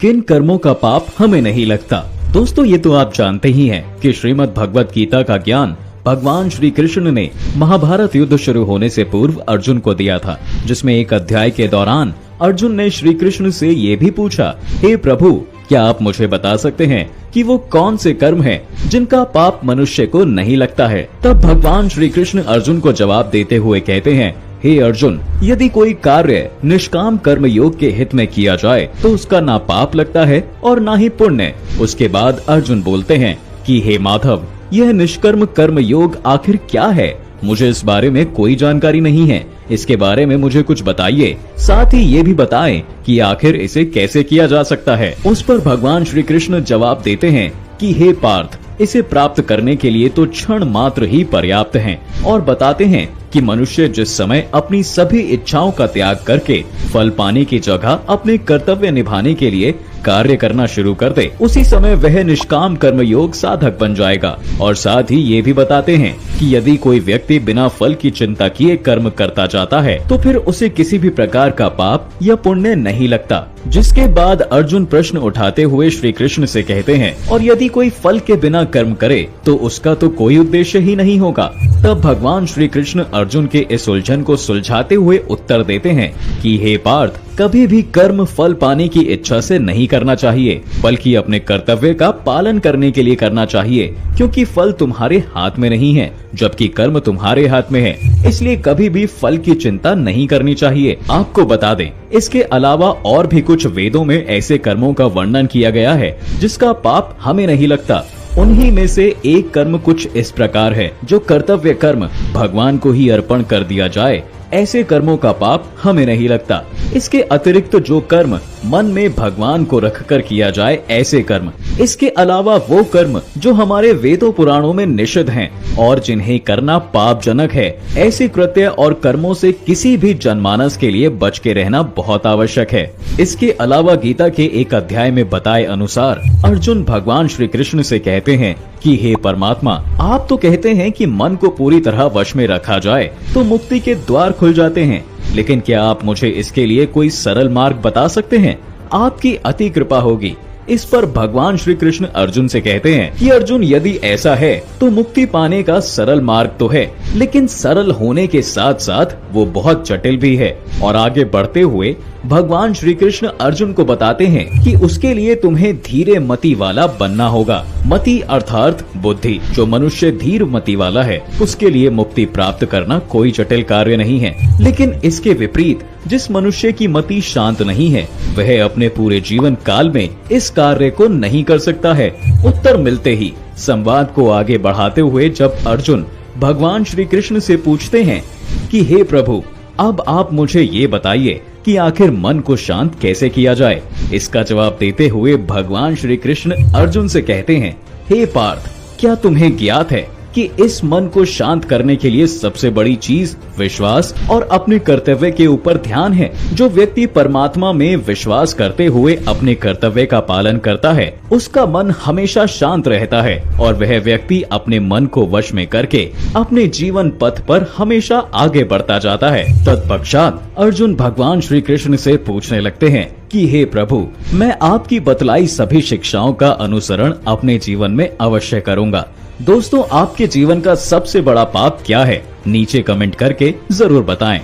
किन कर्मों का पाप हमें नहीं लगता। दोस्तों ये तो आप जानते ही हैं कि श्रीमद् भगवत गीता का ज्ञान भगवान श्री कृष्ण ने महाभारत युद्ध शुरू होने से पूर्व अर्जुन को दिया था, जिसमें एक अध्याय के दौरान अर्जुन ने श्री कृष्ण से ये भी पूछा, हे प्रभु क्या आप मुझे बता सकते हैं कि वो कौन से कर्म हैं जिनका पाप मनुष्य को नहीं लगता है। तब भगवान श्री कृष्ण अर्जुन को जवाब देते हुए कहते हैं, हे अर्जुन, यदि कोई कार्य निष्काम कर्म योग के हित में किया जाए तो उसका ना पाप लगता है और ना ही पुण्य। उसके बाद अर्जुन बोलते हैं कि हे माधव, यह निष्कर्म कर्म योग आखिर क्या है? मुझे इस बारे में कोई जानकारी नहीं है, इसके बारे में मुझे कुछ बताइए। साथ ही ये भी बताएं कि आखिर इसे कैसे किया जा सकता है। उस पर भगवान श्री कृष्ण जवाब देते हैं कि हे पार्थ, इसे प्राप्त करने के लिए तो क्षण मात्र ही पर्याप्त हैं, और बताते हैं कि मनुष्य जिस समय अपनी सभी इच्छाओं का त्याग करके फल पाने की जगह अपने कर्तव्य निभाने के लिए कार्य करना शुरू कर दे, उसी समय वह निष्काम कर्म योग साधक बन जाएगा। और साथ ही ये भी बताते हैं कि यदि कोई व्यक्ति बिना फल की चिंता किए कर्म करता जाता है तो फिर उसे किसी भी प्रकार का पाप या पुण्य नहीं लगता। जिसके बाद अर्जुन प्रश्न उठाते हुए श्री कृष्ण से कहते हैं, और यदि कोई फल के बिना कर्म करे तो उसका तो कोई उद्देश्य ही नहीं होगा। तब भगवान श्री कृष्ण अर्जुन के इस उलझन को सुलझाते हुए उत्तर देते हैं कि हे पार्थ, कभी भी कर्म फल पाने की इच्छा से नहीं करना चाहिए, बल्कि अपने कर्तव्य का पालन करने के लिए करना चाहिए, क्योंकि फल तुम्हारे हाथ में नहीं है जबकि कर्म तुम्हारे हाथ में है। इसलिए कभी भी फल की चिंता नहीं करनी चाहिए। आपको बता दें, इसके अलावा और भी कुछ वेदों में ऐसे कर्मों का वर्णन किया गया है जिसका पाप हमें नहीं लगता। उन्हीं में से एक कर्म कुछ इस प्रकार है, जो कर्तव्य कर्म भगवान को ही अर्पण कर दिया जाए, ऐसे कर्मों का पाप हमें नहीं लगता। इसके अतिरिक्त जो कर्म मन में भगवान को रखकर किया जाए, ऐसे कर्म। इसके अलावा वो कर्म जो हमारे वेदों पुराणों में निषिद्ध हैं और जिन्हें करना पापजनक है, ऐसे कृत्य और कर्मों से किसी भी जनमानस के लिए बच के रहना बहुत आवश्यक है। इसके अलावा गीता के एक अध्याय में बताए अनुसार अर्जुन भगवान श्री कृष्ण से कहते हैं कि हे परमात्मा, आप तो कहते हैं कि मन को पूरी तरह वश में रखा जाए तो मुक्ति के द्वार खुल जाते हैं, लेकिन क्या आप मुझे इसके लिए कोई सरल मार्ग बता सकते हैं? आपकी अति कृपा होगी। इस पर भगवान श्री कृष्ण अर्जुन से कहते हैं कि अर्जुन, यदि ऐसा है तो मुक्ति पाने का सरल मार्ग तो है, लेकिन सरल होने के साथ साथ वो बहुत जटिल भी है। और आगे बढ़ते हुए भगवान श्री कृष्ण अर्जुन को बताते हैं कि उसके लिए तुम्हें धीरे मति वाला बनना होगा। मति अर्थात बुद्धि। जो मनुष्य धीर मति वाला है उसके लिए मुक्ति प्राप्त करना कोई जटिल कार्य नहीं है, लेकिन इसके विपरीत जिस मनुष्य की मति शांत नहीं है वह अपने पूरे जीवन काल में इस कार्य को नहीं कर सकता है। उत्तर मिलते ही संवाद को आगे बढ़ाते हुए जब अर्जुन भगवान श्री कृष्ण से पूछते हैं कि हे प्रभु, अब आप मुझे ये बताइए कि आखिर मन को शांत कैसे किया जाए। इसका जवाब देते हुए भगवान श्री कृष्ण अर्जुन से कहते हैं, हे पार्थ, क्या तुम्हें ज्ञात है कि इस मन को शांत करने के लिए सबसे बड़ी चीज विश्वास और अपने कर्तव्य के ऊपर ध्यान है। जो व्यक्ति परमात्मा में विश्वास करते हुए अपने कर्तव्य का पालन करता है उसका मन हमेशा शांत रहता है और वह व्यक्ति अपने मन को वश में करके अपने जीवन पथ पर हमेशा आगे बढ़ता जाता है। तत्पश्चात अर्जुन भगवान श्री कृष्ण से पूछने लगते हैं कि हे प्रभु, मैं आपकी बतलाई सभी शिक्षाओं का अनुसरण अपने जीवन में अवश्य करूंगा। दोस्तों, आपके जीवन का सबसे बड़ा पाप क्या है? नीचे कमेंट करके जरूर बताएं।